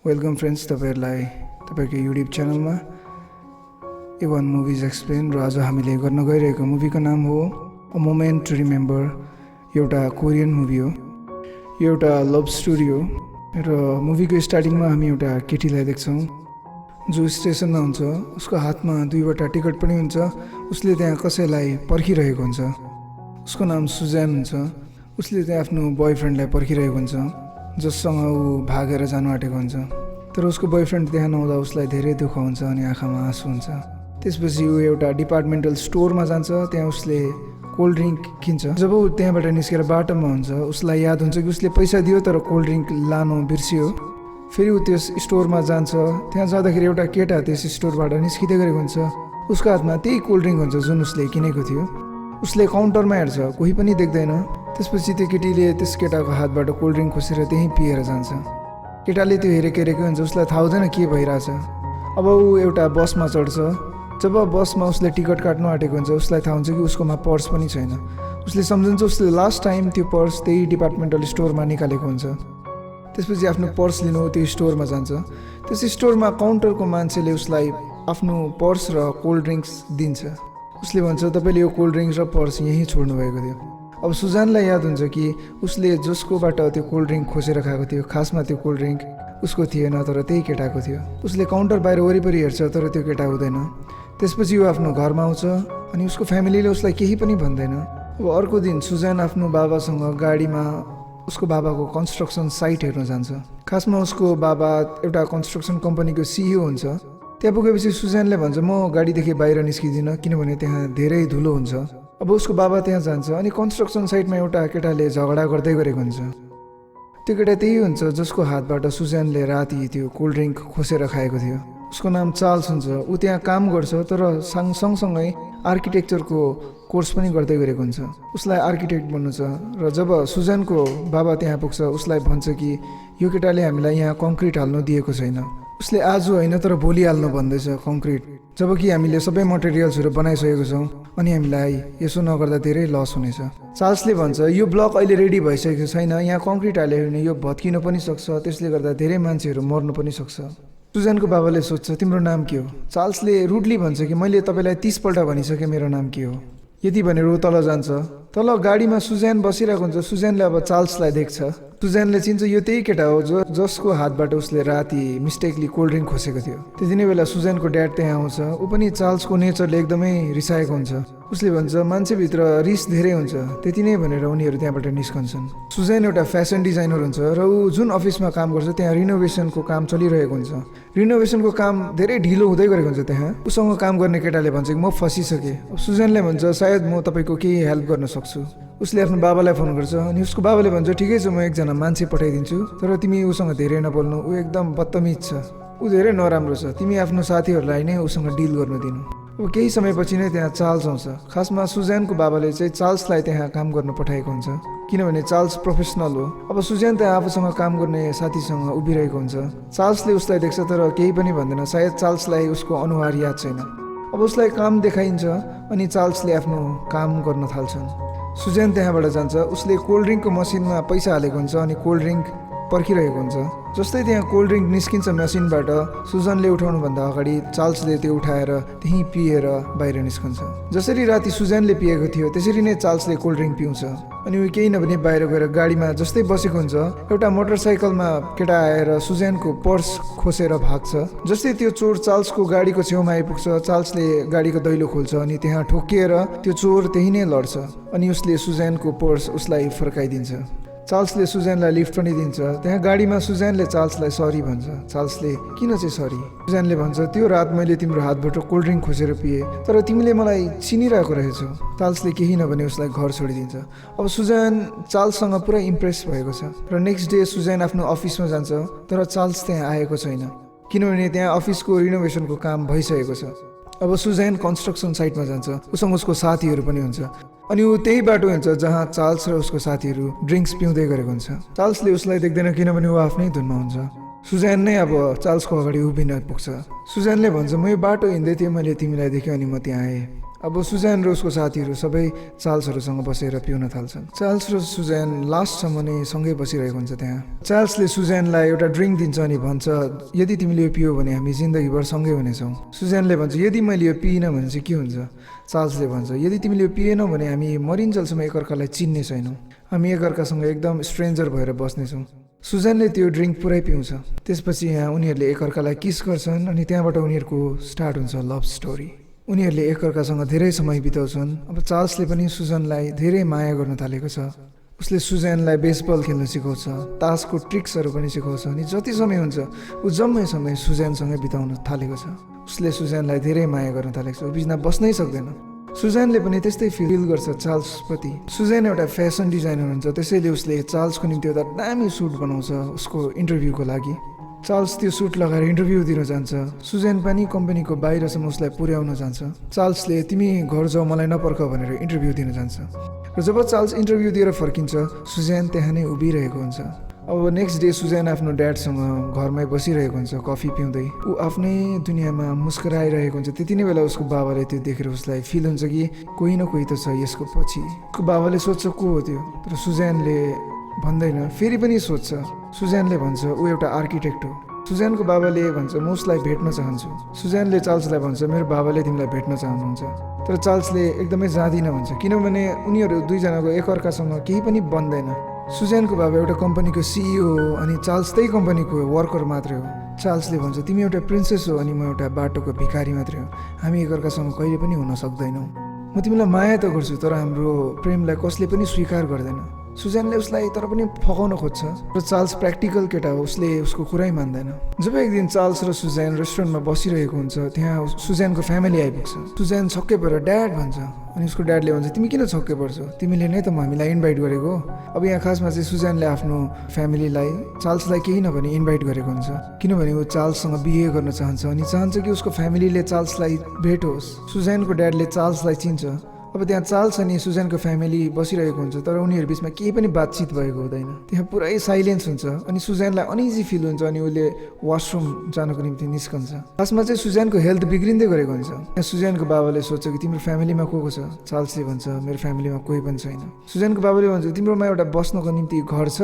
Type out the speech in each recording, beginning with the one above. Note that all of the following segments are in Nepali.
वेलकम फ्रेन्ड्स, तपाईहरुलाई तपाईको युट्युब च्यानलमा A1 मुभिज एक्सप्लेन। र आज हामीले गर्न गइरहेको मुभीको नाम हो अ मोमेन्ट टु रिमेम्बर। एउटा कोरियन मुभी हो। यो एउटा लभ स्टोरी हो र मुभीको स्टार्टिङमा हामी एउटा केटीलाई देख्छौँ जो स्टेसनमा हुन्छ। उसको हातमा दुईवटा टिकट पनि हुन्छ। उसले त्यहाँ कसैलाई पर्खिरहेको हुन्छ। उसको नाम सुजैन हुन्छ। उसले त्यहाँ आफ्नो बोयफ्रेन्डलाई पर्खिरहेको हुन्छ जससँग ऊ भागेर जानु आँटेको हुन्छ। तर उसको बोयफ्रेन्ड त्यहाँ नहुँदा उसलाई धेरै दुःख हुन्छ अनि आँखामा आँसु हुन्छ। त्यसपछि ऊ एउटा डिपार्टमेन्टल स्टोरमा जान्छ। त्यहाँ उसले कोल्ड ड्रिङ्क किन्छ। जब ऊ त्यहाँबाट निस्केर बाटोमा हुन्छ उसलाई याद हुन्छ कि उसले पैसा दियो तर कोल्ड ड्रिङ्क लानु बिर्सियो। फेरि ऊ त्यस स्टोरमा जान्छ। त्यहाँ जाँदाखेरि एउटा केटा त्यस स्टोरबाट निस्किँदै गरेको हुन्छ। उसको हातमा त्यही कोल्ड ड्रिङ्क हुन्छ जुन उसले किनेको थियो। उसले काउन्टरमा हेर्छ, कोही पनि देख्दैन। त्यसपछि त्यो केटीले त्यस केटाको हातबाट कोल्ड ड्रिङ्क खोसेर त्यहीँ पिएर जान्छ। केटाले त्यो हेरेकै हुन्छ। उसलाई थाहा हुँदैन के भइरहेछ। अब ऊ एउटा बसमा चढ्छ। जब बसमा उसले टिकट काट्नु आँटेको हुन्छ उसलाई थाहा हुन्छ कि उसकोमा पर्स पनि छैन। उसले सम्झन्छ उसले लास्ट टाइम त्यो पर्स त्यही डिपार्टमेन्टल स्टोरमा निकालेको हुन्छ। त्यसपछि आफ्नो पर्स लिनु त्यो स्टोरमा जान्छ। त्यस स्टोरमा काउन्टरको मान्छेले उसलाई आफ्नो पर्स र कोल्ड ड्रिङ्क्स दिन्छ। उसले भन्छ तपाईँले यो कोल्ड ड्रिङ्क्स र पर्स यहीँ छोड्नु भएको थियो। अब सुजानलाई याद हुन्छ कि उसले जसकोबाट त्यो कोल्ड ड्रिङ्क खोसेर खाएको थियो खासमा त्यो कोल्ड ड्रिङ्क उसको थिएन तर त्यही केटाको थियो। उसले काउन्टर बाहिर वरिपरि हेर्छ तर त्यो केटा हुँदैन। त्यसपछि ऊ आफ्नो घरमा आउँछ अनि उसको फ्यामिलीले उसलाई केही पनि भन्दैन। अब अर्को दिन सुजान आफ्नो बाबासँग गाडीमा उसको बाबाको कन्स्ट्रक्सन साइट हेर्न जान्छ। खासमा उसको बाबा एउटा कन्स्ट्रक्सन कम्पनीको सिइओ हुन्छ। त्यहाँ पुगेपछि सुजानले भन्छ म गाडीदेखि बाहिर निस्किदिनँ किनभने त्यहाँ धेरै धुलो हुन्छ। अब उसको बाबा त्यहाँ जान्छ अनि कन्स्ट्रक्सन साइटमा एउटा केटाले झगडा गर्दै गरेको हुन्छ। त्यो केटा त्यही हुन्छ जसको हातबाट सुजानले राति त्यो कोल्ड ड्रिङ्क खोसेर खाएको थियो। उसको नाम चार्ल्स हुन्छ। ऊ त्यहाँ काम गर्छ तर सँगसँगै आर्किटेक्चरको कोर्स पनि गर्दै गरेको हुन्छ। उसलाई आर्किटेक्ट बन्नु छ। र जब सुजानको बाबा त्यहाँ पुग्छ उसलाई भन्छ कि यो केटाले हामीलाई यहाँ कङ्क्रिट हाल्नु दिएको छैन। उसले आज होइन तर भोलि हाल्नु भन्दैछ कङ्क्रिट, जबकि हामीले सबै मटेरियल्सहरू बनाइसकेको छौँ अनि हामीलाई यसो नगर्दा धेरै लस हुनेछ। चार्ल्सले भन्छ यो ब्लक अहिले रेडी भइसकेको छैन, यहाँ कङ्क्रिट हाल्यो भने यो भत्किनु पनि सक्छ, त्यसले गर्दा धेरै मान्छेहरू मर्नु पनि सक्छ। सुजानको बाबाले सोध्छ तिम्रो नाम के हो? चार्ल्सले रुडली भन्छ कि मैले तपाईँलाई 30 पल्ट भनिसकेँ मेरो नाम के हो। यति भनेर ऊ तल जान्छ। तल गाडीमा सुजान बसिरहेको हुन्छ। सुजानले अब चार्ल्सलाई देख्छ। सुजानले चिन्छ यो त्यही केटा हो जसको हातबाट उसले राति मिस्टेकली कोल्ड ड्रिङ्क खोसेको थियो। त्यति नै बेला सुजानको ड्याड त्यहाँ आउँछ। ऊ पनि चार्ल्सको नेचरले एकदमै रिसाएको हुन्छ। उसले भन्छ मान्छेभित्र रिस धेरै हुन्छ, त्यति नै भनेर उनीहरू त्यहाँबाट निस्कन्छन्। सुजान एउटा फेसन डिजाइनर हुन्छ र ऊ जुन अफिसमा काम गर्छ त्यहाँ रिनोभेसनको काम चलिरहेको हुन्छ। रिनोभेसनको काम धेरै ढिलो हुँदै गरेको हुन्छ। त्यहाँ उसँग काम गर्ने केटाले भन्छ कि म फसिसकेँ। सुजानले भन्छ सायद म तपाईँको केही हेल्प गर्न सक्छु। उसले आफ्नो बाबालाई फोन गर्छ अनि उसको बाबाले भन्छ ठिकै छ म एकजना मान्छे पठाइदिन्छु तर तिमी उसँग धेरै नबोल्नु, ऊ एकदम बदतमिज छ, ऊ धेरै नराम्रो छ, तिमी आफ्नो साथीहरूलाई नै उसँग डिल गर्नु दिनु। अब केही समयपछि नै त्यहाँ चार्ल्स आउँछ। खासमा सुजानको बाबाले चाहिँ चार्ल्सलाई त्यहाँ काम गर्न पठाएको हुन्छ किनभने चार्ल्स प्रोफेसनल हो। अब सुजान त्यहाँ आफूसँग काम गर्ने साथीसँग उभिरहेको हुन्छ। चार्ल्सले उसलाई देख्छ तर केही पनि भन्दैन। सायद चार्ल्सलाई उसको अनुहार याद छैन। अब उसलाई काम देखाइन्छ अनि चार्ल्सले आफ्नो काम गर्न थाल्छन्। सुजान त्यहाँबाट जान्छ। उसले कोल्ड ड्रिङ्कको मसिनमा पैसा हालेको हुन्छ अनि कोल्ड ड्रिङ्क पर्खिरहेको हुन्छ। जस्तै त्यहाँ कोल्ड ड्रिङ्क निस्किन्छ मसिनबाट सुजानले उठाउनुभन्दा अगाडि चार्ल्सले त्यो उठाएर त्यहीँ पिएर बाहिर निस्कन्छ। जसरी राति सुजानले पिएको थियो त्यसरी नै चार्ल्सले कोल्ड ड्रिङ्क पिउँछ अनि ऊ केही नभने बाहिर गएर गाडीमा जस्तै बसेको हुन्छ एउटा मोटरसाइकलमा केटा आएर सुजानको पर्स खोसेर भाग्छ। जस्तै त्यो चोर चार्ल्सको गाडीको छेउमा आइपुग्छ चार्ल्सले गाडीको दैलो खोल्छ अनि त्यहाँ ठोकिएर त्यो चोर त्यही नै लड्छ अनि उसले सुजानको पर्स उसलाई फर्काइदिन्छ। चार्ल्सले सुजानलाई लिफ्ट पनि दिन्छ। त्यहाँ गाडीमा सुजानले चार्ल्सलाई सरी भन्छ। चार्ल्सले किन चाहिँ सरी? सुजानले भन्छ त्यो रात मैले तिम्रो हातबाट कोल्ड ड्रिङ्क खोसेर पिएँ तर तिमीले मलाई चिनिरहेको रहेछौ। चार्ल्सले केही नभने उसलाई घर छोडिदिन्छ। अब सुजान चार्ल्ससँग पुरा इम्प्रेस भएको छ र नेक्स्ट डे सुजान आफ्नो अफिसमा जान्छ तर चार्ल्स त्यहाँ आएको छैन किनभने त्यहाँ अफिसको रिनोभेसनको काम भइसकेको छ। अब सुजान कन्स्ट्रक्सन साइटमा जान्छ। उसँग उसको साथीहरू पनि हुन्छ अनि ऊ त्यही बाटो हुन्छ जहाँ चार्ल्स र उसको साथीहरू ड्रिङ्क्स पिउँदै गरेको हुन्छ। चार्ल्सले उसलाई देख्दैन किनभने ऊ आफ्नै धुनमा हुन्छ। सुजान नै अब चार्ल्सको अगाडि उभिन पुग्छ। सुजानले भन्छ म यो बाटो हिँड्दै थिएँ, मैले तिमीलाई देखेँ अनि म त्यहाँ आएँ। अब सुजैन र उसको साथीहरू सबै चार्ल्सहरूसँग बसेर पिउन थाल्छन्। चार्ल्स र सुजैन लास्टसम्म नै सँगै बसिरहेको हुन्छ त्यहाँ। चार्ल्सले सुजैनलाई एउटा ड्रिङ्क दिन्छ अनि भन्छ यदि तिमीले यो पियो भने हामी जिन्दगीभर सँगै हुनेछौँ। सुजैनले भन्छ यदि मैले यो पिइनँ भने चाहिँ के हुन्छ? चार्ल्सले भन्छ यदि तिमीले यो पिएनौ भने हामी मरिन्जेलसम्म एकअर्कालाई चिन्ने छैनौँ, हामी एकअर्कासँग एकदम स्ट्रेन्जर भएर बस्नेछौँ। सुजैनले त्यो ड्रिङ्क पुरै पिउँछ। त्यसपछि यहाँ उनीहरूले एकअर्कालाई किस गर्छन् अनि त्यहाँबाट उनीहरूको स्टार्ट हुन्छ लभ स्टोरी। उनीहरूले एकअर्कासँग धेरै समय बिताउँछन्। अब चार्ल्सले पनि सुजनलाई धेरै माया गर्न थालेको छ। उसले सुजैनलाई बेसबल खेल्न सिकाउँछ, तासको ट्रिक्सहरू पनि सिकाउँछ अनि जति समय हुन्छ ऊ जम्मै समय सुजैनसँगै बिताउन थालेको छ। उसले सुजैनलाई धेरै माया गर्न थालेको छ, ऊ बिचमा बस्नै सक्दैन। सुजैनले पनि त्यस्तै फिल गर्छ चार्ल्सप्रति। सुजैन एउटा फेसन डिजाइनर हुन्छ, त्यसैले उसले चार्ल्सको निम्ति एउटा दामी सुट बनाउँछ उसको इन्टरभ्यूको लागि। चार्ल्स त्यो सुट लगाएर इन्टरभ्यू दिन जान्छ। सुजैन पनि कम्पनीको बाहिरसम्म उसलाई पुर्याउन जान्छ। चार्ल्सले तिमी घर जाऊ मलाई नपर्ख भनेर इन्टरभ्यू दिन जान्छ। र जब चार्ल्स इन्टरभ्यू दिएर फर्किन्छ सुजैन त्यहाँ नै उभिरहेको हुन्छ। अब नेक्स्ट डे सुजैन आफ्नो ड्याडसँग घरमै बसिरहेको हुन्छ कफी पिउँदै। ऊ आफ्नै दुनियाँमा मुस्कुराइरहेको हुन्छ। त्यति नै बेला उसको बाबाले त्यो देखेर उसलाई फिल हुन्छ कि कोही न कोही त छ यसको पछि। उसको बाबाले सोध्छ को हो त्यो, तर सुजैनले भन्दैन, फेरि पनि सोध्छ। सुजैनले भन्छ ऊ एउटा आर्किटेक्ट हो। सुजैनको बाबाले भन्छ म उसलाई भेट्न चाहन्छु। सुजैनले चार्ल्सलाई भन्छ मेरो बाबाले तिमीलाई भेट्न चाहनुहुन्छ। तर चार्ल्सले एकदमै जाँदिन भन्छ, किनभने उनीहरू दुईजनाको एकअर्कासँग केही पनि बन्दैन। सुजैनको बाबा एउटा कम्पनीको सिइओ हो अनि चार्ल्स त्यही कम्पनीको वर्कर मात्रै हो। चार्ल्सले भन्छ तिमी एउटा प्रिन्सेस हो अनि म एउटा बाटोको भिखारी मात्रै हो, हामी एकअर्कासँग कहिले पनि हुन सक्दैनौँ। म तिमीलाई माया त गर्छु तर हाम्रो प्रेमलाई कसले पनि स्वीकार गर्दैन। सुजैनले उसलाई तर पनि फकाउन खोज्छ र चार्ल्स प्र्याक्टिकल केटा हो, उसले उसको कुरै मान्दैन। जब एक दिन चार्ल्स र सुजैन रेस्टुरेन्टमा बसिरहेको हुन्छ त्यहाँ सुजैनको फ्यामिली आइपुग्छ। सुजैन छक्कै परेर ड्याड भन्छ अनि उसको ड्याडले भन्छ तिमी किन छक्कै पर्छौ, तिमीले नै त हामीलाई इन्भाइट गरेको। अब यहाँ खासमा चाहिँ सुजैनले आफ्नो फ्यामिलीलाई चार्ल्सलाई केही नभनी इन्भाइट गरेको हुन्छ, किनभने ऊ चार्ल्ससँग बिहे गर्न चाहन्छ अनि चाहन्छ कि उसको फ्यामिलीले चार्ल्सलाई भेटोस्। सुजैनको ड्याडले चार्ल्सलाई चिन्छ। अब त्यहाँ चार्ल्स अनि सुजैनको फ्यामिली बसिरहेको हुन्छ तर उनीहरू बिचमा केही पनि बातचित भएको हुँदैन। त्यहाँ पुरै साइलेन्स हुन्छ अनि सुजैनलाई अनइजी फिल हुन्छ अनि उसले वासरुम जानको निम्ति निस्कन्छ। खासमा चाहिँ सुजैनको हेल्थ बिग्रिँदै गरेको हुन्छ। त्यहाँ सुजैनको बाबाले सोध्छ कि तिम्रो फ्यामिलीमा को छ? चार्ल्सले भन्छ मेरो फ्यामिलीमा कोही पनि छैन। सुजैनको बाबाले भन्छ तिम्रोमा एउटा बस्नको निम्ति घर छ?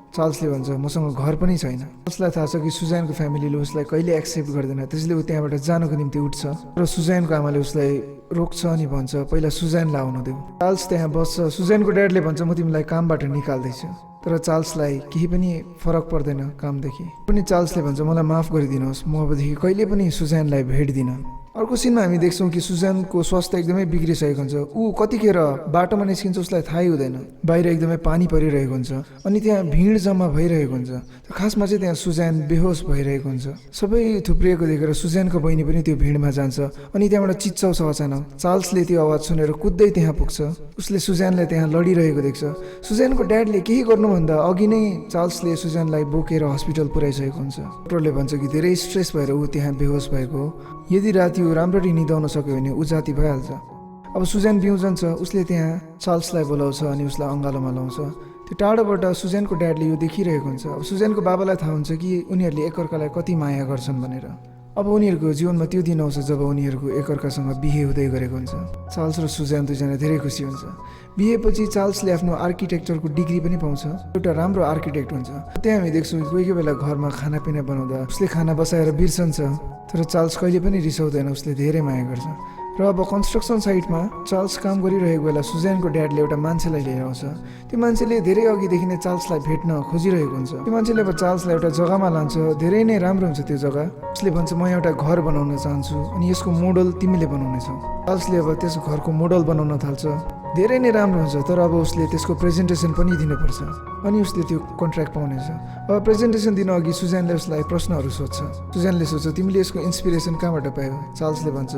चार्ल्सले भन्छ मसँग घर पनि छैन। चार्ल्सलाई थाहा छ कि सुजैनको फ्यामिलीले उसलाई कहिले एक्सेप्ट गर्दैन, त्यसले ऊ त्यहाँबाट जानको निम्ति उठ्छ र सुजैनको आमाले उसलाई रोक्छ अनि भन्छ पहिला सुजैनलाई आउन देऊ। चार्ल्स त्यहाँ बस्छ। सुजैनको ड्याडले भन्छ म तिमीलाई कामबाट निकाल्दैछु, तर चार्ल्सलाई केही पनि फरक पर्दैन कामदेखि पनि। चार्ल्सले भन्छ मलाई माफ गरिदिनुहोस्, म अबदेखि कहिले पनि सुजैनलाई भेट्दिनँ। अर्को सिनमा हामी देख्छौँ कि सुजैनको स्वास्थ्य एकदमै बिग्रिसकेको हुन्छ। ऊ कतिखेर बाटोमा निस्किन्छ उसलाई थाहै हुँदैन। बाहिर एकदमै पानी परिरहेको हुन्छ अनि त्यहाँ भिड जम्मा भइरहेको हुन्छ। खासमा चाहिँ त्यहाँ सुजैन बेहोस भइरहेको हुन्छ। सबै थुप्रिएको देखेर सुजैनको बहिनी पनि त्यो भिडमा जान्छ अनि त्यहाँबाट चिच्चाउँछ अचानक। चार्ल्सले त्यो आवाज सुनेर कुद्दै त्यहाँ पुग्छ। उसले सुजैनलाई त्यहाँ लडिरहेको देख्छ। सुजैनको ड्याडले केही गर्नुभन्दा अघि नै चार्ल्सले सुजैनलाई बोकेर हस्पिटल पुर्याइसकेको हुन्छ। डक्टरले भन्छ कि धेरै स्ट्रेस भएर ऊ त्यहाँ बेहोस भएको, यदि राति ऊ राम्ररी निदाउन सक्यो भने ऊ जाति भइहाल्छ। अब सुजैन बिउजन्छ। उसले त्यहाँ चार्ल्सलाई बोलाउँछ अनि उसलाई अँगालोमा लाउँछ। त्यो टाढोबाट सुजैनको ड्याडले यो देखिरहेको हुन्छ। अब सुजैनको बाबालाई थाहा हुन्छ कि उनीहरूले एकअर्कालाई कति माया गर्छन् भनेर। अब उनीहरूको जीवनमा त्यो दिन आउँछ जब उनीहरूको एकअर्कासँग बिहे हुँदै गरेको हुन्छ। चार्ल्स र सुजैन दुईजना धेरै खुसी हुन्छ। बिहेपछि चार्ल्सले आफ्नो आर्किटेक्चरको डिग्री पनि पाउँछ, एउटा राम्रो आर्किटेक्ट हुन्छ। त्यहाँ हामी देख्छौँ कोही कोही बेला घरमा खानापिना बनाउँदा उसले खाना बसाएर बिर्सन्छ, तर चार्ल्स कहिले पनि रिसाउँदैन, उसले धेरै माया गर्छ। र अब कन्स्ट्रक्सन साइटमा चार्ल्स काम गरिरहेको बेला सुजैनको ड्याडले एउटा मान्छेलाई लिएर आउँछ। त्यो मान्छेले धेरै अघिदेखि नै चार्ल्सलाई भेट्न खोजिरहेको हुन्छ। त्यो मान्छेले अब चार्ल्सलाई एउटा जग्गामा लान्छ, धेरै नै राम्रो हुन्छ त्यो जग्गा। उसले भन्छ म एउटा घर बनाउन चाहन्छु अनि यसको मोडल तिमीले बनाउनेछौ। चार्ल्सले अब त्यस घरको मोडल बनाउन थाल्छ। धेरै नै राम्रो हुन्छ, तर अब उसले त्यसको प्रेजेन्टेसन पनि दिनुपर्छ अनि उसले त्यो कन्ट्र्याक्ट पाउनेछ। अब प्रेजेन्टेसन दिन अघि सुजैनले उसलाई प्रश्नहरू सोध्छ। सुजैनले सोध्छ तिमीले यसको इन्सपिरेसन कहाँबाट पायौ? चार्ल्सले भन्छ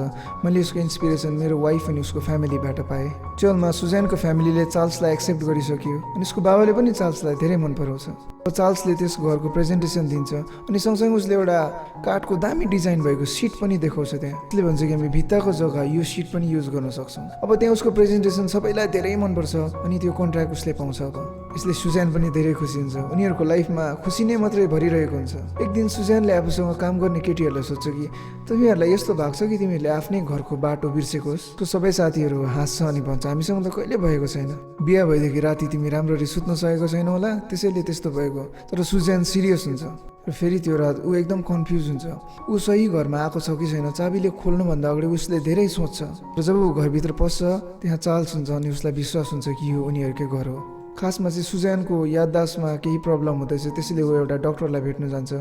मैले यसको इन्सपिरेसन मेरो वाइफ अनि उसको फ्यामिलीबाट पाएँ। चलमा सुजैनको फ्यामिलीले चार्ल्सलाई एक्सेप्ट गरिसक्यो अनि उसको बाबाले पनि चार्ल्सलाई धेरै मन पराउँछ। चार्ल्सले त्यस घरको प्रेजेन्टेसन दिन्छ अनि सँगसँगै उसले एउटा काठको दामी डिजाइन भएको सिट पनि देखाउँछ। त्यहाँ उसले भन्छ कि हामी भित्ताको जग्गा यो सिट पनि युज गर्न सक्छौँ। अब त्यहाँ उसको प्रेजेन्टेसन सबैलाई धेरै मनपर्छ अनि त्यो कन्ट्र्याक्ट उसले पाउँछ। अब यसले सुजान पनि धेरै खुसी हुन्छ। उनीहरूको लाइफमा खुसी नै मात्रै भरिरहेको हुन्छ। एक दिन सुजानले आफूसँग काम गर्ने केटीहरूलाई सोध्छ कि तिमीहरूलाई यस्तो भएको छ कि तिमीहरूले आफ्नै घरको बाटो बिर्सेकोस्। त्यो सबै साथीहरू हाँस्छ अनि भन्छ हामीसँग त कहिले भएको छैन, बिहा भएदेखि राति तिमी राम्ररी सुत्न सकेको छैनौ होला त्यसैले त्यस्तो भएको। तर सुजान सिरियस हुन्छ र फेरि त्यो रात ऊ एकदम कन्फ्युज हुन्छ। ऊ सही घरमा आएको छ कि छैन चाबीले खोल्नुभन्दा अगाडि उसले धेरै सोच्छ र जब ऊ घरभित्र पस्छ त्यहाँ चार्ल्स हुन्छ अनि उसलाई विश्वास हुन्छ कि यो उनीहरूकै घर हो। खासमा चाहिँ सुजानको याददाश्तमा केही प्रब्लम हुँदैछ त्यसैले ऊ एउटा डक्टरलाई भेट्न जान्छ।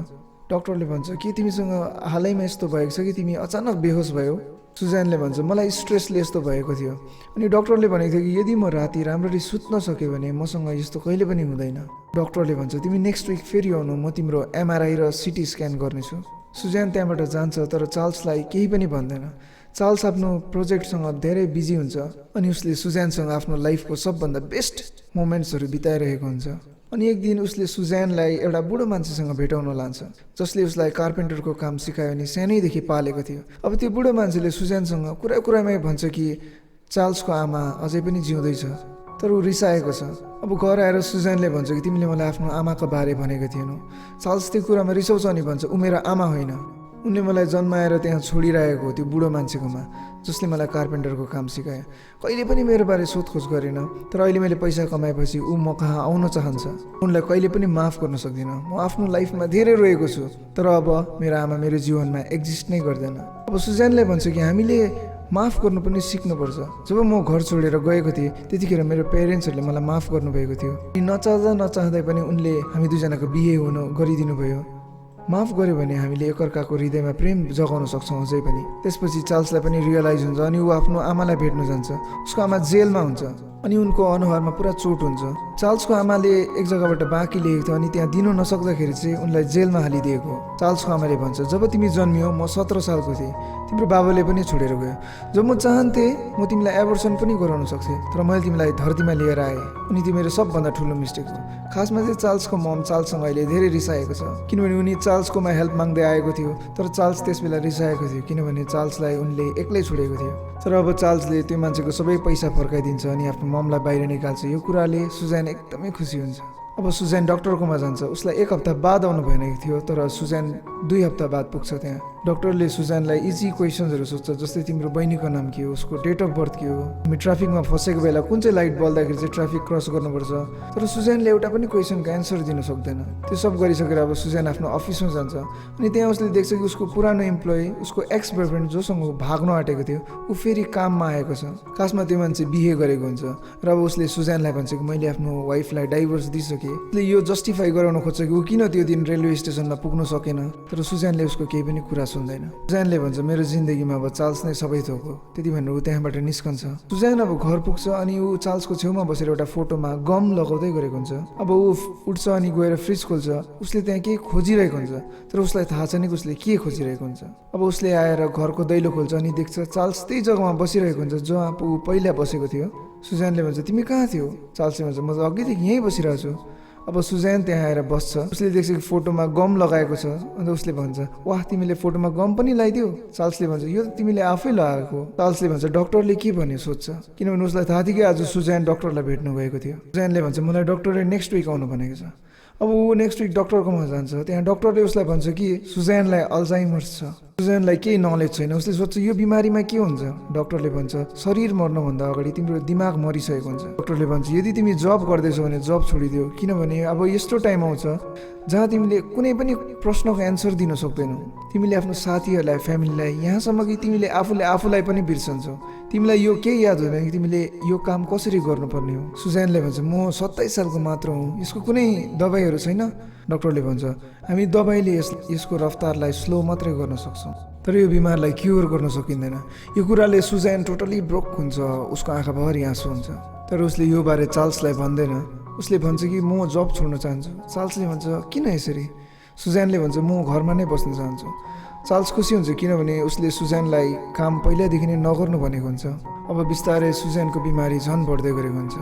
डक्टरले भन्छ कि तिमीसँग हालैमा यस्तो भएको छ कि तिमी अचानक बेहोस भयो। सुजानले भन्छ मलाई स्ट्रेसले यस्तो भएको थियो। अनि डक्टरले भनेको थियो कि यदि म राति राम्ररी सुत्न सकेँ भने मसँग यस्तो कहिले पनि हुँदैन। डक्टरले भन्छ तिमी नेक्स्ट विक फेरि आउनु, म तिम्रो MRI र CT स्क्यान गर्नेछु। सुजान त्यहाँबाट जान्छ तर चार्ल्सलाई केही पनि भन्दैन। चार्ल्स आफ्नो प्रोजेक्टसँग धेरै बिजी हुन्छ अनि उसले सुजानसँग आफ्नो लाइफको सबभन्दा बेस्ट मोमेन्ट्सहरू बिताइरहेको हुन्छ। अनि एक दिन उसले सुजानलाई एउटा बुढो मान्छेसँग भेटाउन लान्छ जसले उसलाई कार्पेन्टरको काम सिकायो अनि सानैदेखि पालेको थियो। अब त्यो बुढो मान्छेले सुजानसँग कुरामै भन्छ कि चार्ल्सको आमा अझै पनि जिउँदैछ तर ऊ रिसाएको छ। अब घर आएर सुजानले भन्छ कि तिमीले मलाई आफ्नो आमाको बारे भनेको थिएनौ। चार्ल्स त्यो कुरामा रिसाउँछ अनि भन्छ ऊ मेरो आमा होइन, उनले मलाई जन्माएर त्यहाँ छोडिरहेको त्यो बुढो मान्छेकोमा जसले मलाई कार्पेन्टरको काम सिकायो। कहिले पनि मेरो बारे सोधखोज गरेन तर अहिले मैले पैसा कमाएपछि ऊ म कहाँ आउन चाहन्छ। उनलाई कहिले पनि माफ गर्न सक्दिनँ। म आफ्नो लाइफमा धेरै रोएको छु तर अब मेरो आमा मेरो जीवनमा एक्जिस्ट नै गर्दैन। अब सुजानले भन्छ कि हामीले माफ गर्नु पनि सिक्नुपर्छ। जब म घर छोडेर गएको थिएँ त्यतिखेर मेरो पेरेन्ट्सहरूले मलाई माफ गर्नुभएको थियो। नचाहँदै पनि उनले हामी दुईजनाको बिहे गरिदिनु भयो। माफ गऱ्यो भने हामीले एकअर्काको हृदयमा प्रेम जगाउन सक्छौँ अझै पनि। त्यसपछि चार्ल्सलाई पनि रियलाइज हुन्छ अनि ऊ आफ्नो आमालाई भेट्न जान्छ। उसको आमा जेलमा हुन्छ अनि उनको अनुहारमा पुरा चोट हुन्छ। चार्ल्सको आमाले एक जग्गाबाट बाँकी लिएको थियो अनि त्यहाँ दिनु नसक्दाखेरि चाहिँ उनलाई जेलमा हालिदिएको। चार्ल्सको आमाले भन्छ जब तिमी जन्मियो म 17 सालको थिएँ, तिम्रो बाबाले पनि छोडेर गयो। जब म चाहन्थेँ म तिमीलाई एबर्सन पनि गराउन सक्थेँ तर मैले तिमीलाई धरतीमा लिएर आएँ अनि त्यो मेरो सबभन्दा ठुलो मिस्टेक हो। खासमा चाहिँ चार्ल्सको मम चार्ल्ससँग अहिले धेरै रिसाएको छ किनभने उनी चार्ल्सकोमा हेल्प माग्दै आएको थियो तर चार्ल्स त्यस बेला रिसाएको थियो किनभने चार्ल्सलाई उनले एक्लै छोडेको थियो। तर अब चार्ल्सले त्यो मान्छेको सबै पैसा फर्काइदिन्छ अनि आफ्नो ममलाई बाहिर निकाल्छ। यो कुराले सुजान एकदमै खुसी हुन्छ। अब सुजान डक्टरकोमा जान्छ। उसलाई 1 हप्ता बाद आउनु भनेको थियो तर सुजान 2 हप्ता बाद पुग्छ त्यहाँ। डक्टरले सुजानलाई इजी क्वेसन्सहरू सोध्छ जस्तै तिम्रो बहिनीको नाम के हो, उसको डेट अफ बर्थ के हो, तिमी ट्राफिकमा फसेको बेला कुन चाहिँ लाइट बल्दाखेरि चाहिँ ट्राफिक क्रस गर्नुपर्छ। तर सुजानले एउटा पनि क्वेसनको एन्सर दिन सक्दैन। त्यो सब गरिसकेर अब सुजान आफ्नो अफिसमा जान्छ अनि त्यहाँ उसले देख्छ कि उसको पुरानो इम्प्लोइ उसको एक्स बोयफ्रेन्ड जोसँग भाग्न आँटेको थियो ऊ फेरि काममा आएको छ। खासमा त्यो मान्छे बिहे गरेको हुन्छ र अब उसले सुजानलाई भन्छ कि मैले आफ्नो वाइफलाई डाइभोर्स दिइसकेँ। उसले यो जस्टिफाई गराउन खोज्छ कि ऊ किन त्यो दिन रेलवे स्टेसनमा पुग्न सकेन तर सुजानले उसको केही पनि कुरा सुन्दैन। सुजानले भन्छ मेरो जिन्दगीमा अब चार्ल्स नै सबै थोक हो। त्यति भनेर ऊ त्यहाँबाट निस्कन्छ। सुजान अब घर पुग्छ अनि ऊ चार्ल्सको छेउमा बसेर एउटा फोटोमा गम लगाउँदै गरेको हुन्छ। अब ऊ उठ्छ अनि गएर फ्रिज खोल्छ। उसले त्यहाँ केही खोजिरहेको हुन्छ तर उसलाई थाहा छैन कि उसले के खोजिरहेको हुन्छ। अब उसले आएर घरको दैलो खोल्छ अनि देख्छ चार्ल्स त्यही जग्गामा बसिरहेको हुन्छ जहाँ ऊ पहिला बसेको थियो। सुजानले भन्छ तिमी कहाँ थियौ? चार्ल्सले भन्छ म त अघिदेखि यहीँ बसिरहेको छु। अब सुजान त्यहाँ आएर बस्छ। उसले देख्छ कि फोटोमा गम लगाएको छ अन्त उसले भन्छ वाह तिमीले फोटोमा गम पनि लगाइदियो। चार्ल्सले भन्छ यो त तिमीले आफै लगाएको। चार्ल्सले भन्छ डक्टरले के भन्यो सोध्छ किनभने उसलाई थाहा थियो कि आज सुजान डक्टरलाई भेट्नु गएको थियो। सुजानले भन्छ मलाई डक्टरले नेक्स्ट विक आउनु भनेको छ। अब ऊ नेक्स्ट विक डक्टरकोमा जान्छ। त्यहाँ डक्टरले उसलाई भन्छ कि सुजानलाई अल्जाइमर्स छ। सुजानलाई केही नलेज छैन। उसले सोध्छ यो बिमारीमा के हुन्छ? डक्टरले भन्छ शरीर मर्नुभन्दा अगाडि तिम्रो दिमाग मरिसकेको हुन्छ। डक्टरले भन्छ यदि तिमी जब गर्दैछौ भने जब छोडिदियो किनभने अब यस्तो टाइम आउँछ जहाँ तिमीले कुनै पनि प्रश्नको एन्सर दिन सक्दैनौ। तिमीले आफ्नो साथीहरूलाई फ्यामिलीलाई यहाँसम्म कि तिमीले आफूलाई पनि बिर्सन्छौ। तिमीलाई यो केही याद हुँदैन कि तिमीले यो काम कसरी गर्नुपर्ने हो। सुजानले भन्छ म 27 सालको मात्र हुँ, यसको कुनै दबाईहरू छैन। डक्टरले भन्छ हामी दबाईले यसको रफ्तारलाई स्लो मात्रै गर्न सक्छौँ तर यो बिमारलाई क्योर गर्न सकिँदैन। यो कुराले सुजान टोटली ब्रोक हुन्छ। उसको आँखाभरि आँसु हुन्छ तर उसले यो बारे चार्ल्सलाई भन्दैन। उसले भन्छ कि म जब छोड्न चाहन्छु। चार्ल्सले भन्छ किन यसरी? सुजानले भन्छ म घरमा नै बस्न चाहन्छु। चार्ल्स खुसी हुन्छ किनभने उसले सुजानलाई काम पहिल्यैदेखि नै नगर्नु भनेको हुन्छ। अब बिस्तारै सुजानको बिमारी झन् बढ्दै गरेको हुन्छ।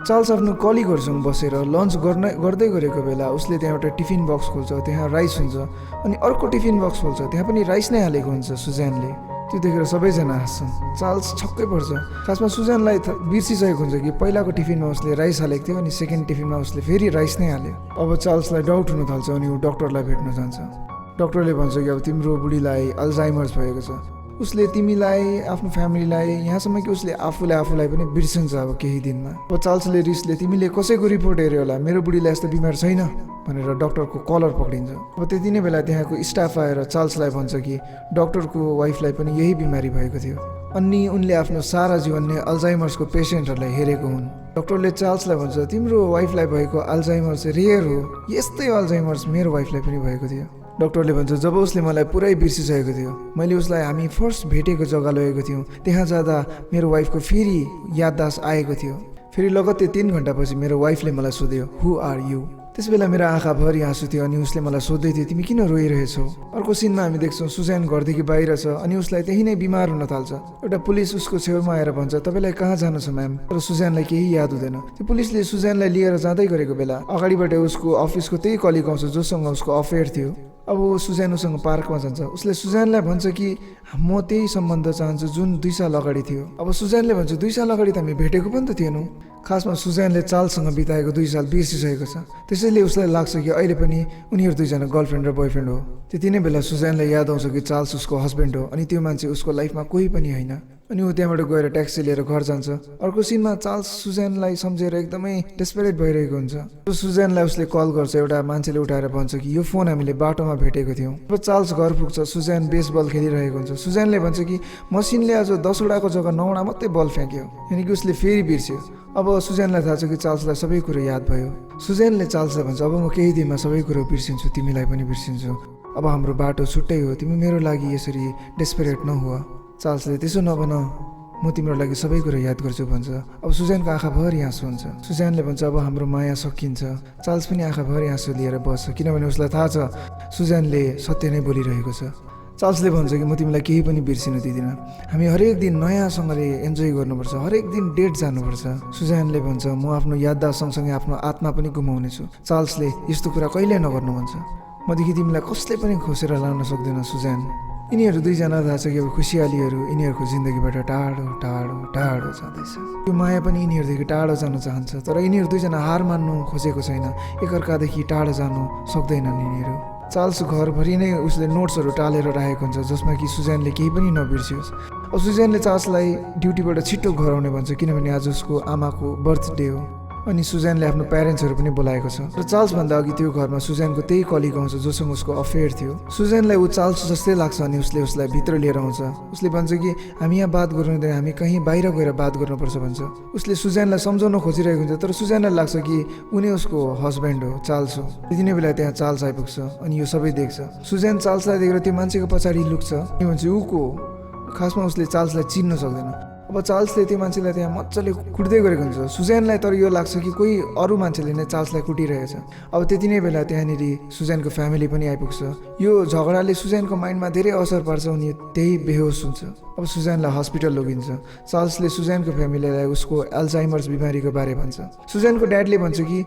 चार्ल्स आफ्नो कलिगहरूसँग बसेर लन्च गर्दै गरेको बेला उसले त्यहाँ एउटा टिफिन बक्स खोल्छ। त्यहाँ राइस हुन्छ अनि अर्को टिफिन बक्स खोल्छ त्यहाँ पनि राइस नै हालेको हुन्छ सुजानले। त्यो देखेर सबैजना हाँस्छन्। चार्ल्स छक्कै पर्छ। खासमा सुजनलाई बिर्सिसकेको हुन्छ कि पहिलाको टिफिनमा उसले राइस हालेको थियो अनि सेकेन्ड टिफिनमा उसले फेरि राइस नै हाल्यो। अब चार्ल्सलाई डाउट हुन थाल्छ अनि ऊ डक्टरलाई भेट्न जान्छ। डक्टरले भन्छ कि अब तिम्रो बुढीलाई अल्जाइमर्स भएको छ। उसले तिमीलाई, आफ्नो फ्यामिलीलाई, यहाँसम्म कि उसले आफूलाई पनि बिर्सिन्छ अब केही दिनमा। अब चार्ल्सले रिसले तिमीले कसैको रिपोर्ट हेऱ्यो होला, मेरो बुढीलाई यस्तो बिमार छैन भनेर डक्टरको कलर पक्रिन्छ। अब त्यति नै बेला त्यहाँको स्टाफ आएर चार्ल्सलाई भन्छ कि डक्टरको वाइफलाई पनि यही बिमारी भएको थियो अनि उनले आफ्नो सारा जीवन नै अल्जाइमर्सको पेसेन्टहरूलाई हेरेको हुन्। डक्टरले चार्ल्सलाई भन्छ तिम्रो वाइफलाई भएको अल्जाइमर्स रेयर हो, यस्तै अल्जाइमर्स मेरो वाइफलाई पनि भएको थियो। डक्टरले भन्छ जब उसले मलाई पुरै बिर्सिसकेको थियो, मैले उसलाई हामी फर्स्ट भेटेको जग्गा लगेको थियौँ, त्यहाँ जाँदा मेरो वाइफको फेरि याददाश्त आएको थियो। फेरि लगत्तै 3 घन्टापछि मेरो वाइफले मलाई सोध्यो हु आर यु। त्यस बेला मेरो आँखाभरि आँसु थियो अनि उसले मलाई सोध्दै थियो तिमी किन रोइरहेछौ। अर्को सिनमा हामी देख्छौँ सुजैन घरदेखि बाहिर छ अनि उसलाई त्यही नै बिमार हुन थाल्छ। एउटा पुलिस उसको छेउमा आएर भन्छ तपाईँलाई कहाँ जानु छ म्याम, तर सुजैनलाई केही याद हुँदैन। त्यो पुलिसले सुजैनलाई लिएर जाँदै गरेको बेला अगाडिबाट उसको अफिसको त्यही कलिग आउँछ जोसँग उसको अफेयर थियो। अब सुजैन उसँग पार्कमा जान्छ। उसले सुजैनलाई भन्छ कि म त्यही सम्बन्ध चाहन्छु जुन 2 साल अगाडि थियो। अब सुजैनले भन्छ 2 साल अगाडि त हामी भेटेको पनि त थिएनौँ। खासमा सुजैनले चार्ल्ससँग बिताएको 2 साल बिर्सिसकेको छ, त्यसैले उसलाई लाग्छ कि अहिले पनि उनीहरू दुईजना गर्लफ्रेन्ड र बोयफ्रेन्ड हो। त्यति नै बेला सुजैनलाई याद आउँछ कि चार्ल्स उसको हस्बेन्ड हो अनि त्यो मान्छे उसको लाइफमा कोही पनि होइन अनि ऊ त्यहाँबाट गएर ट्याक्सी लिएर घर जान्छ। अर्को सिनमा चार्ल्स सुजैनलाई सम्झेर एकदमै डेस्परेट भइरहेको हुन्छ। सुजैनलाई उसले कल गर्छ, एउटा मान्छेले उठाएर भन्छ कि यो फोन हामीले बाटोमा भेटेको थियौँ। अब चार्ल्स घर पुग्छ, सुजैन बेसबल खेलिरहेको हुन्छ। सुजैनले भन्छ कि मसिनले आज 10 वटाको जग्गा 9 वटा मात्रै बल फ्याँक्यो, यानि कि उसले फेरि बिर्स्यो। अब सुजैनलाई थाहा छ कि चार्ल्सलाई सबै कुरो याद भयो। सुजैनले चार्ल्सलाई भन्छ अब म केही दिनमा सबै कुरो बिर्सिन्छु, तिमीलाई पनि बिर्सिन्छु, अब हाम्रो बाटो छुट्टै हो, तिमी मेरो लागि यसरी डेस्परेट नहुँ। चार्ल्सले त्यसो नभन, म तिम्रो लागि सबै कुरा याद गर्छु भन्छ। अब सुजैनको आँखाभरि आँसु हुन्छ। सुजैनले भन्छ अब हाम्रो माया सकिन्छ। चार्ल्स पनि आँखाभरि आँसु लिएर बस्छ किनभने उसलाई थाहा छ सुजैनले सत्य नै बोलिरहेको छ। चार्ल्सले भन्छ कि म तिमीलाई केही पनि बिर्सिनु दिँदिनँ, हामी हरेक दिन नयाँसँगले इन्जोय गर्नुपर्छ, हरेक दिन डेट जानुपर्छ। सुजैनले भन्छ म आफ्नो याददाश्त सँगसँगै आफ्नो आत्मा पनि गुमाउनेछु। चार्ल्सले यस्तो कुरा कहिल्यै नगर्नु भन्छ, मदेखि तिमीलाई कसले पनि खोसेर लान सक्दैन सुजैन। यिनीहरू दुईजना थाहा छ कि अब खुसियालीहरू यिनीहरूको जिन्दगीबाट टाढो टाढो टाढो जाँदैछ। त्यो माया पनि यिनीहरूदेखि टाढो जान चाहन्छ, तर यिनीहरू दुईजना हार मान्नु खोजेको छैन, एकअर्कादेखि टाढो जानु सक्दैनन् यिनीहरू। चार्ल्स घरभरि नै उसले नोट्सहरू टालेर राखेको हुन्छ जसमा कि सुजैनले केही पनि नबिर्सियोस्। अब सुजैनले चार्ल्सलाई ड्युटीबाट छिट्टो घर आउने भन्छ किनभने आज उसको आमाको बर्थडे हो अनि सुजैनले आफ्नो प्यारेन्ट्सहरू पनि बोलाएको छ। र चार्ल्सभन्दा अघि त्यो घरमा सुजैनको त्यही कलिग आउँछ जोसँग उसको अफेयर थियो। सुजैनलाई ऊ चार्ल्स जस्तै लाग्छ अनि उसले उसलाई भित्र लिएर आउँछ। उसले भन्छ कि हामी यहाँ बात गर्नु हुँदैन, हामी कहीँ बाहिर गएर बात गर्नुपर्छ भन्छ। उसले सुजैनलाई सम्झाउन खोजिरहेको हुन्छ तर सुजैनलाई लाग्छ कि उनी उसको हस्बेन्ड हो, चार्ल्स हो। त्यति नै बेला त्यहाँ चार्ल्स आइपुग्छ अनि यो सबै देख्छ। सुजैन चार्ल्सलाई देखेर त्यो मान्छेको पछाडि लुक्छ, के भन्छ ऊको। खासमा उसले चार्ल्सलाई चिन्न सक्दैन। अब चार्ल्सले त्यो मान्छेलाई त्यहाँ मजाले कुट्दै गरेको हुन्छ। सुजैनलाई तर यो लाग्छ कि कोही अरू मान्छेले नै चार्ल्सलाई कुटिरहेछ। अब त्यति नै बेला त्यहाँनिर सुजैनको फ्यामिली पनि आइपुग्छ। यो झगडाले सुजैनको माइन्डमा धेरै असर पार्छ, उनी त्यही बेहोस हुन्छ। अब सुजैनलाई हस्पिटल लगिन्छ। चार्ल्सले सुजैनको फ्यामिलीलाई उसको अल्जाइमर्स बिमारीको बारे भन्छ। सुजैनको ड्याडले भन्छ कि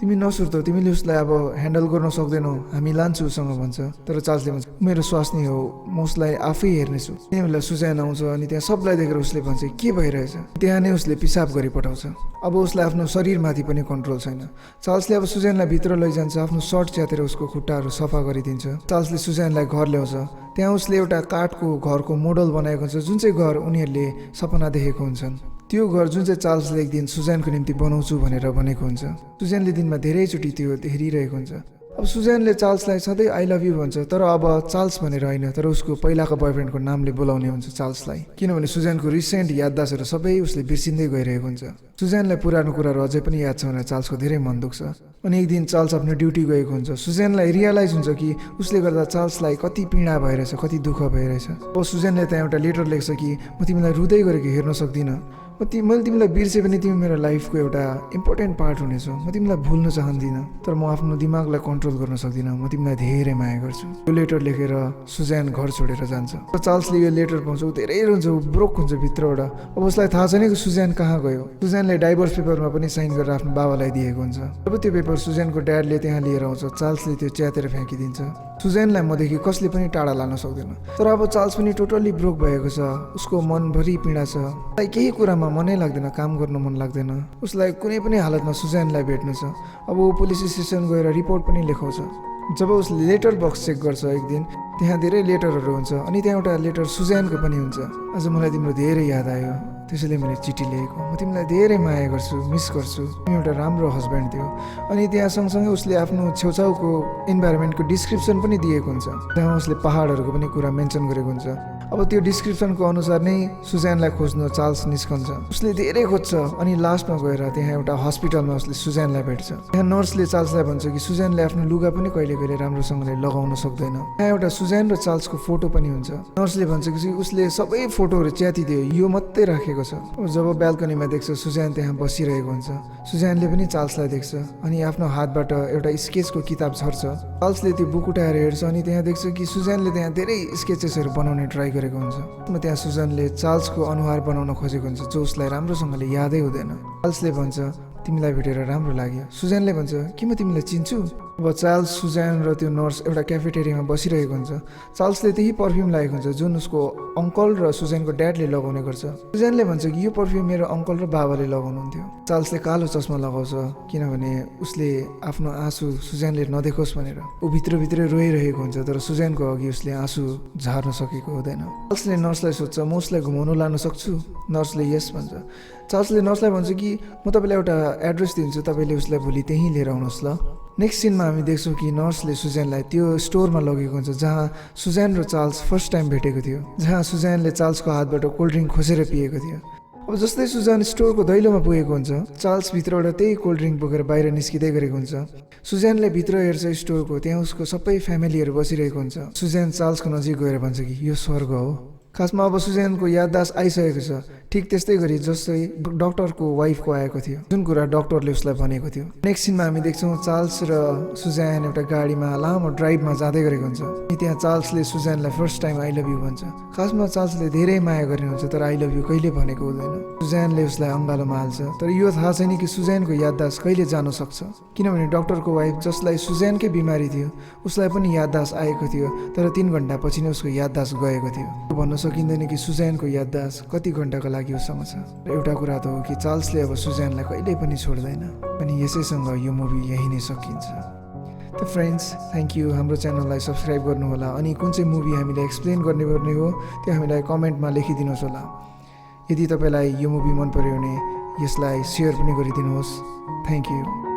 तिमी नसुर्ताऊ, तिमीले उसलाई अब ह्यान्डल गर्न सक्दैनौ, हामी लान्छु उसँग भन्छ। तर चार्ल्सले भन्छ मेरो स्वास्नी हो, म उसलाई आफै हेर्नेछु। त्यही बेला सुजैन आउँछ अनि त्यहाँ सबलाई देखेर उसले भन्छ के भइरहेछ। त्यहाँ नै उसले पिसाब गरी पठाउँछ। अब उसलाई आफ्नो शरीरमाथि पनि कन्ट्रोल छैन। चार्ल्सले अब सुजैनलाई भित्र लैजान्छ, आफ्नो सर्ट च्यातेर उसको खुट्टाहरू सफा गरिदिन्छ। चार्ल्सले सुजैनलाई घर ल्याउँछ। त्यहाँ उसले एउटा काठको घरको मोडल बनाएको हुन्छ जुन चाहिँ घर उनीहरूले सपना देखेको हुन्छन्। त्यो घर जुन चाहिँ चार्ल्सले एक दिन सुजैनको निम्ति बनाउँछु भनेर भनेको हुन्छ। सुजैनले दिनमा धेरैचोटि त्यो हेरिरहेको हुन्छ। अब सुजैनले चार्ल्सलाई सधैँ आई लभ यु भन्छ, तर अब चार्ल्स भनेर होइन, तर उसको पहिलाको बोयफ्रेन्डको नामले बोलाउने हुन्छ चार्ल्सलाई, किनभने सुजैनको रिसेन्ट याददाश्तहरू सबै उसले बिर्सिँदै गइरहेको हुन्छ। सुजैनलाई पुरानो कुराहरू अझै पनि याद छ भनेर चार्ल्सको धेरै मन दुख्छ। अनि एक दिन चार्ल्स आफ्नो ड्युटी गएको हुन्छ। सुजैनलाई रियलाइज हुन्छ कि उसले गर्दा चार्ल्सलाई कति पीडा भइरहेछ, कति दुःख भइरहेछ। अब सुजैनले त्यहाँ एउटा लेटर लेख्छ कि म तिमीलाई रुँदै गरेको हेर्न सक्दिनँ, मैले तिमीलाई बिर्से पनि तिमी मेरो लाइफको एउटा इम्पोर्टेन्ट पार्ट हुनेछौ। म तिमीलाई भुल्न चाहदिनँ, तर म आफ्नो दिमागलाई कन्ट्रोल गर्न सक्दिनँ। म तिमीलाई धेरै माया गर्छु। यो लेटर लेखेर सुजैन घर छोडेर जान्छ। चार्ल्सले यो लेटर पाउँछ, ऊ धेरै रुन्छ, ऊ ब्रोक हुन्छ भित्रबाट। अब उसलाई थाहा छैन कि सुजैन कहाँ गयो। सुजैनले डाइभोर्स पेपरमा पनि साइन गरेर आफ्नो बाबालाई दिएको हुन्छ। जब त्यो पेपर सुजैनको ड्याडले त्यहाँ लिएर आउँछ, चार्ल्सले त्यो च्यातेर फ्याँकिदिन्छ। सुजैनलाई मदेखि कसले पनि टाढा लान सक्दैन। तर अब चार्ल्स पनि टोटल्ली ब्रोक भएको छ। उसको मनभरि पीडा छ। उसलाई केही कुरामा मनै लाग्दैन, काम गर्न मन लाग्दैन। उसलाई कुनै पनि हालतमा सुजैनलाई भेट्नु छ। अब ऊ पुलिस स्टेसन गएर रिपोर्ट पनि लेखाउँछ। जब उसले लेटर बक्स चेक गर्छ एक दिन, त्यहाँ धेरै लेटरहरू हुन्छ अनि त्यहाँ एउटा लेटर सुजैनको पनि हुन्छ। आज मलाई तिम्रो धेरै याद आयो, त्यसैले मैले चिठी लेखेको। म तिमीलाई धेरै माया गर्छु, मिस गर्छु। तिमी एउटा राम्रो हस्बेन्ड थियो। अनि त्यहाँ सँगसँगै उसले आफ्नो छेउछाउको इन्भाइरोमेन्टको डिस्क्रिप्सन पनि दिएको हुन्छ, जहाँ उसले पहाडहरूको पनि कुरा मेन्सन गरेको हुन्छ। अब त्यो डिस्क्रिप्सनको अनुसार नै सुजैनलाई खोज्न चार्ल्स निस्कन्छ। उसले धेरै खोज्छ अनि लास्टमा गएर त्यहाँ एउटा हस्पिटलमा उसले सुजैनलाई भेट्छ। त्यहाँ नर्सले चार्ल्सलाई भन्छ कि सुजैनले आफ्नो लुगा पनि कहिले कहिले राम्रोसँगले लगाउन सक्दैन। त्यहाँ एउटा सुजैन र चार्ल्सको फोटो पनि हुन्छ। नर्सले भन्छ कि उसले सबै फोटोहरू च्यातिदियो, यो मात्रै राखेको छ। जब ब्याल्कनीमा देख्छ सुजैन त्यहाँ बसिरहेको हुन्छ, सुजैनले पनि चार्ल्सलाई देख्छ अनि आफ्नो हातबाट एउटा स्केचको किताब झर्छ। चार्ल्सले त्यो बुक उठाएर हेर्छ अनि त्यहाँ देख्छ कि सुजैनले त्यहाँ धेरै स्केचेसहरू बनाउने ट्राई गरेको हुन्छ। त्यहाँ सुजनले चार्ल्सको अनुहार बनाउन खोजेको हुन्छ, जो उसलाई राम्रोसँगले यादै हुँदैन। चार्ल्सले भन्छ तिमीलाई भेटेर राम्रो लाग्यो। सुजैनले भन्छ कि म तिमीलाई चिन्छु। अब चार्ल्स, सुजैन र त्यो नर्स एउटा क्याफेटेरियामा बसिरहेको हुन्छ। चार्ल्सले त्यही पर्फ्युम लागेको हुन्छ जुन उसको अङ्कल र सुजैनको ड्याडले लगाउने गर्छ। सुजैनले भन्छ कि यो पर्फ्युम मेरो अङ्कल र बाबाले लगाउनुहुन्थ्यो। चार्ल्सले कालो चस्मा लगाउँछ किनभने उसले आफ्नो आँसु सुजैनले नदेखोस् भनेर। ऊ भित्रभित्रै रोइरहेको हुन्छ, तर सुजैनको अघि उसले आँसु झार्न सकेको हुँदैन। चार्ल्सले नर्सलाई सोध्छ म उसलाई घुमाउनु लान सक्छु? नर्सले यस भन्छ। चार्ल्सले नर्सलाई भन्छ कि म तपाईँलाई एउटा एड्रेस दिन्छु, तपाईँले उसलाई भोलि त्यहीँ लिएर आउनुहोस् ल। नेक्स्ट सिनमा हामी देख्छौँ कि नर्सले सुजैनलाई त्यो स्टोरमा लगेको हुन्छ जहाँ सुजैन र चार्ल्स फर्स्ट टाइम भेटेको थियो, जहाँ सुजैनले चार्ल्सको हातबाट कोल्ड ड्रिङ्क खोसेर पिएको थियो। अब जस्तै सुजैन स्टोरको दैलोमा पुगेको हुन्छ, चार्ल्स भित्रबाट त्यही कोल्ड ड्रिङ्क बोकेर बाहिर निस्किँदै गरेको हुन्छ। सुजैनले भित्र हेर्छ स्टोरको, त्यहाँ उसको सबै फ्यामिलीहरू बसिरहेको हुन्छ। सुजैन चार्ल्सको नजिक गएर भन्छ कि यो स्वर्ग हो। खासमा अब सुजैनको याददाश्त आइसकेको छ, ठिक त्यस्तै गरी जस्तै डक्टरको वाइफको आएको थियो, जुन कुरा डक्टरले उसलाई भनेको थियो। नेक्स्ट सिनमा हामी देख्छौँ चार्ल्स र सुजैन एउटा गाडीमा लामो ड्राइभमा जाँदै गरेको हुन्छ। अनि त्यहाँ चार्ल्सले सुजैनलाई first time I love you भन्छ। खासमा चार्ल्सले धेरै माया गर्ने हुन्छ, तर आई लभ यु कहिले भनेको हुँदैन। सुजैनले उसलाई अङ्गालोमा हाल्छ, तर यो थाहा छैन कि सुजैनको याददाश्त कहिले जान सक्छ, किनभने डक्टरको वाइफ जसलाई सुजैनकै बिमारी थियो उसलाई पनि याददाश्त आएको थियो, तर 3 घन्टा पछि नै उसको याददाश्त गएको थियो। भन्न सकिँदैन कि सुजैनको याददाश्त कति घन्टाको लागि उसँग छ। र एउटा कुरा त हो कि चार्ल्सले अब सुजैनलाई कहिल्यै पनि छोड्दैन। अनि यसैसँग यो मुभी यही नै सकिन्छ। त फ्रेन्ड्स, थ्याङ्क यू। हाम्रो च्यानललाई सब्सक्राइब गर्नुहोला अनि कुन चाहिँ मुभी हामीले एक्सप्लेन गर्नुपर्ने हो त्यो हामीलाई कमेन्टमा लेखिदिनुहोस् होला। यदि तपाईँलाई यो मुभी मन पर्यो भने यसलाई सेयर पनि गरिदिनुहोस्। Thank you.